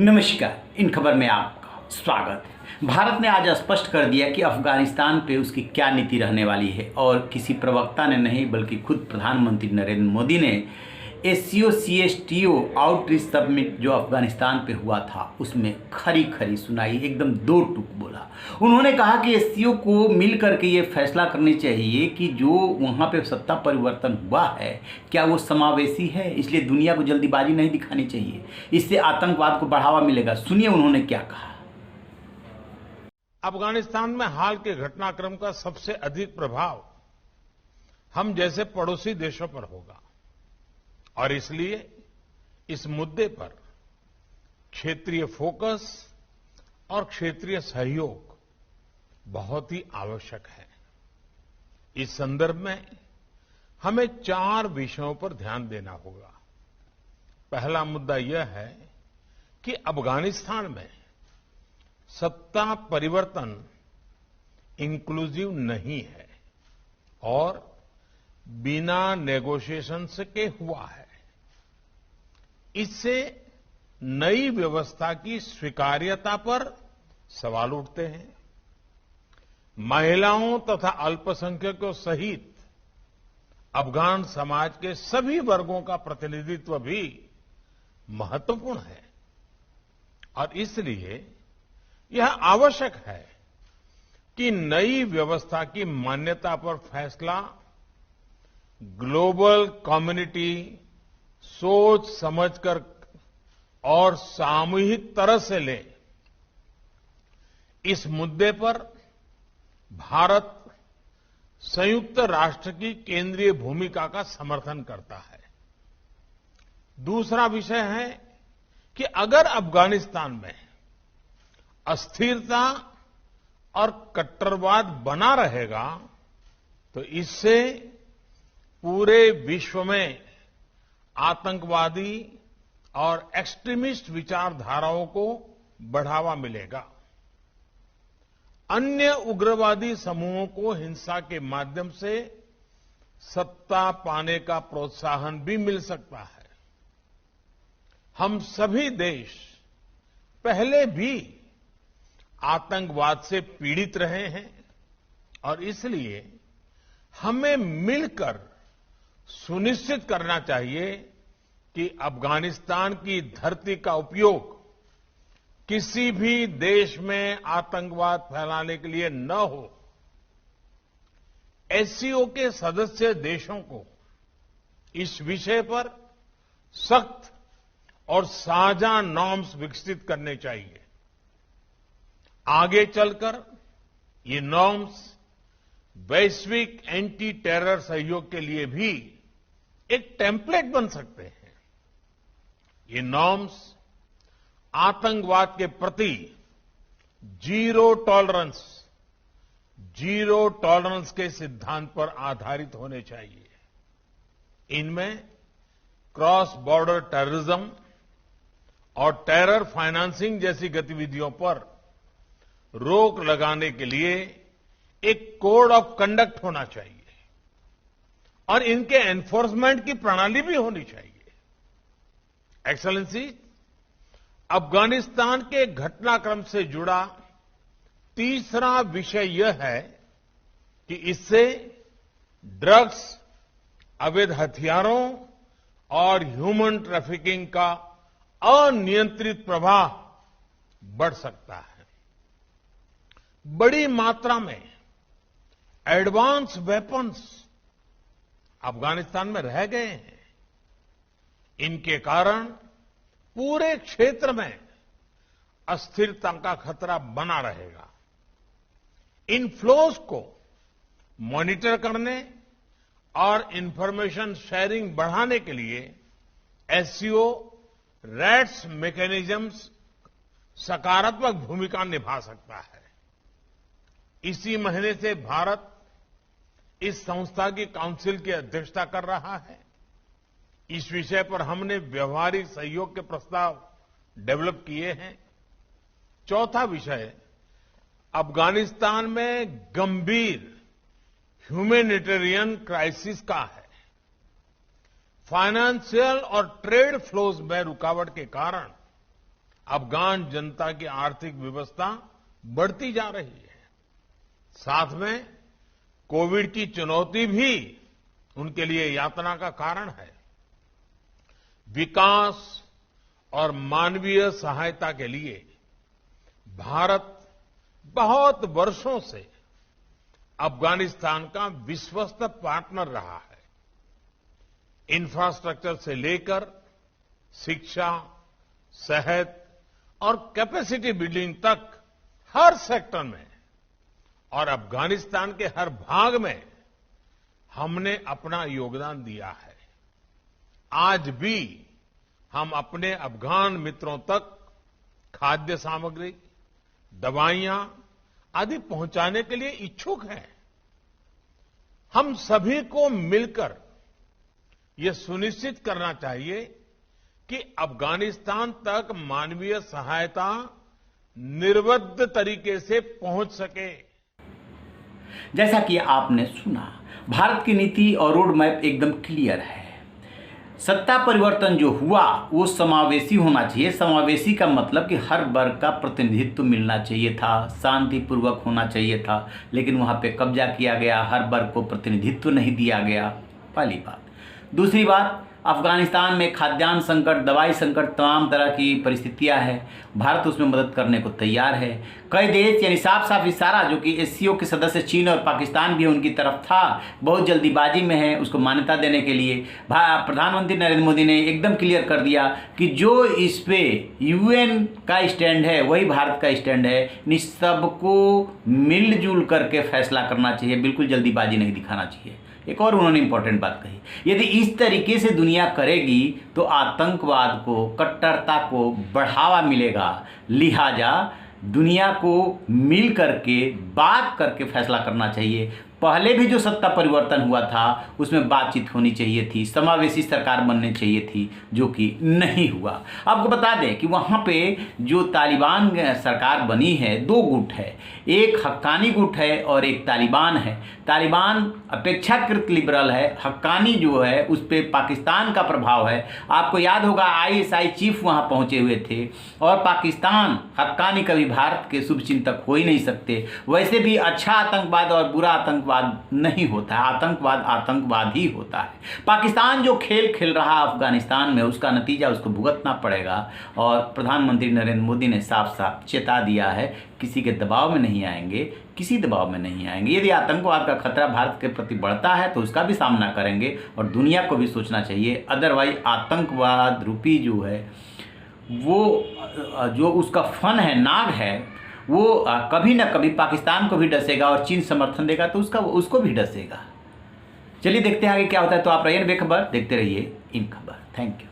नमस्कार। इन खबर में आपका स्वागत है। भारत ने आज स्पष्ट कर दिया कि अफगानिस्तान पे उसकी क्या नीति रहने वाली है और किसी प्रवक्ता ने नहीं बल्कि खुद प्रधानमंत्री नरेंद्र मोदी ने एससीओ सीएसटीओ आउटरीच समिट जो अफगानिस्तान पे हुआ था उसमें खरी खरी सुनाई, एकदम दो टूक बोला। उन्होंने कहा कि एससीओ को मिल करके ये फैसला करनी चाहिए कि जो वहाँ पे सत्ता परिवर्तन हुआ है क्या वो समावेशी है, इसलिए दुनिया को जल्दीबाजी नहीं दिखानी चाहिए, इससे आतंकवाद को बढ़ावा मिलेगा। सुनिए उन्होंने क्या कहा। अफगानिस्तान में हाल के घटनाक्रम का सबसे अधिक प्रभाव हम जैसे पड़ोसी देशों पर होगा और इसलिए इस मुद्दे पर क्षेत्रीय फोकस और क्षेत्रीय सहयोग बहुत ही आवश्यक है। इस संदर्भ में हमें 4 विषयों पर ध्यान देना होगा। पहला मुद्दा यह है कि अफगानिस्तान में सत्ता परिवर्तन इंक्लूसिव नहीं है और बिना नेगोशिएशन के हुआ है। इससे नई व्यवस्था की स्वीकार्यता पर सवाल उठते हैं। महिलाओं तथा अल्पसंख्यकों सहित अफगान समाज के सभी वर्गों का प्रतिनिधित्व भी महत्वपूर्ण है और इसलिए यह आवश्यक है कि नई व्यवस्था की मान्यता पर फैसला ग्लोबल कम्युनिटी सोच समझकर और सामूहिक तरह से ले। इस मुद्दे पर भारत संयुक्त राष्ट्र की केंद्रीय भूमिका का समर्थन करता है। दूसरा विषय है कि अगर अफगानिस्तान में अस्थिरता और कट्टरवाद बना रहेगा तो इससे पूरे विश्व में आतंकवादी और एक्सट्रीमिस्ट विचारधाराओं को बढ़ावा मिलेगा। अन्य उग्रवादी समूहों को हिंसा के माध्यम से सत्ता पाने का प्रोत्साहन भी मिल सकता है। हम सभी देश पहले भी आतंकवाद से पीड़ित रहे हैं और इसलिए हमें मिलकर सुनिश्चित करना चाहिए कि अफगानिस्तान की धरती का उपयोग किसी भी देश में आतंकवाद फैलाने के लिए न हो। एससीओ के सदस्य देशों को इस विषय पर सख्त और साझा नॉर्म्स विकसित करने चाहिए। आगे चलकर ये नॉर्म्स वैश्विक एंटी टेरर सहयोग के लिए भी एक टेम्पलेट बन सकते हैं। ये नॉर्म्स आतंकवाद के प्रति जीरो टॉलरेंस के सिद्धांत पर आधारित होने चाहिए। इनमें क्रॉस बॉर्डर टेररिज्म और टेरर फाइनेंसिंग जैसी गतिविधियों पर रोक लगाने के लिए एक कोड ऑफ कंडक्ट होना चाहिए और इनके एनफोर्समेंट की प्रणाली भी होनी चाहिए। एक्सेलेंसी, अफगानिस्तान के घटनाक्रम से जुड़ा तीसरा विषय यह है कि इससे ड्रग्स, अवैध हथियारों और ह्यूमन ट्रैफिकिंग का अनियंत्रित प्रवाह बढ़ सकता है। बड़ी मात्रा में एडवांस वेपन्स अफगानिस्तान में रह गए हैं। इनके कारण पूरे क्षेत्र में अस्थिरता का खतरा बना रहेगा। इन फ्लोज को मॉनिटर करने और इंफॉर्मेशन शेयरिंग बढ़ाने के लिए एससीओ रैट्स मैकेनिज्म्स सकारात्मक भूमिका निभा सकता है। इसी महीने से भारत इस संस्था की काउंसिल की अध्यक्षता कर रहा है। इस विषय पर हमने व्यवहारिक सहयोग के प्रस्ताव डेवलप किए हैं। चौथा विषय अफगानिस्तान में गंभीर ह्यूमैनिटेरियन क्राइसिस का है। फाइनेंशियल और ट्रेड फ्लोज में रुकावट के कारण अफगान जनता की आर्थिक व्यवस्था बढ़ती जा रही है। साथ में कोविड की चुनौती भी उनके लिए यातना का कारण है। विकास और मानवीय सहायता के लिए भारत बहुत वर्षों से अफगानिस्तान का विश्वस्त पार्टनर रहा है। इंफ्रास्ट्रक्चर से लेकर शिक्षा, सेहत और कैपेसिटी बिल्डिंग तक हर सेक्टर में और अफगानिस्तान के हर भाग में हमने अपना योगदान दिया है। आज भी हम अपने अफगान मित्रों तक खाद्य सामग्री, दवाइयां आदि पहुंचाने के लिए इच्छुक हैं। हम सभी को मिलकर यह सुनिश्चित करना चाहिए कि अफगानिस्तान तक मानवीय सहायता निर्विघ्न तरीके से पहुंच सके। जैसा कि आपने सुना, भारत की नीति और रोड मैप एकदम क्लियर है। सत्ता परिवर्तन जो हुआ वो समावेशी होना चाहिए। समावेशी का मतलब कि हर वर्ग का प्रतिनिधित्व मिलना चाहिए था, शांतिपूर्वक होना चाहिए था, लेकिन वहाँ पे कब्जा किया गया, हर वर्ग को प्रतिनिधित्व नहीं दिया गया। पहली बात। दूसरी बात, अफगानिस्तान में खाद्यान्न संकट, दवाई संकट, तमाम तरह की परिस्थितियां हैं। भारत उसमें मदद करने को तैयार है। कई देश यानी साफ साफ इशारा, जो कि एससीओ के सदस्य चीन और पाकिस्तान भी उनकी तरफ था, बहुत जल्दीबाजी में है उसको मान्यता देने के लिए। प्रधानमंत्री नरेंद्र मोदी ने एकदम क्लियर कर दिया कि जो इस पे यूएन का स्टैंड है वही भारत का स्टैंड है। सबको मिलजुल करके फैसला करना चाहिए, बिल्कुल जल्दीबाजी नहीं दिखाना चाहिए। एक और उन्होंने इंपॉर्टेंट बात कही, यदि इस तरीके से दुनिया करेगी तो आतंकवाद को, कट्टरता को बढ़ावा मिलेगा। लिहाजा दुनिया को मिल करके बात करके फैसला करना चाहिए। पहले भी जो सत्ता परिवर्तन हुआ था उसमें बातचीत होनी चाहिए थी, समावेशी सरकार बननी चाहिए थी, जो कि नहीं हुआ। आपको बता दें कि वहाँ पे जो तालिबान सरकार बनी है, दो गुट है, एक हक्कानी गुट है और एक तालिबान है। तालिबान अपेक्षाकृत लिबरल है, हक्कानी जो है उस पर पाकिस्तान का प्रभाव है। आपको याद होगा आईएसआई चीफ वहाँ पहुँचे हुए थे, और पाकिस्तान, हक्कानी कभी भारत के शुभचिंतक हो ही नहीं सकते। वैसे भी अच्छा आतंकवाद और बुरा आतंकवाद नहीं होता है, आतंकवाद आतंकवाद ही होता है। पाकिस्तान जो खेल खेल रहा अफगानिस्तान में, उसका नतीजा उसको भुगतना पड़ेगा। और प्रधानमंत्री नरेंद्र मोदी ने साफ साफ चेता दिया है, किसी के दबाव में नहीं आएंगे, किसी दबाव में नहीं आएंगे। यदि आतंकवाद का खतरा भारत के प्रति बढ़ता है तो उसका भी सामना करेंगे, और दुनिया को भी सोचना चाहिए। अदरवाइज आतंकवाद रूपी जो है वो, जो उसका फन है, नाग है, वो कभी ना कभी पाकिस्तान को भी डसेगा, और चीन समर्थन देगा तो उसको भी डसेगा। चलिए देखते हैं आगे क्या होता है। तो आप रहिए बेखबर, देखते रहिए इन खबर। Thank you.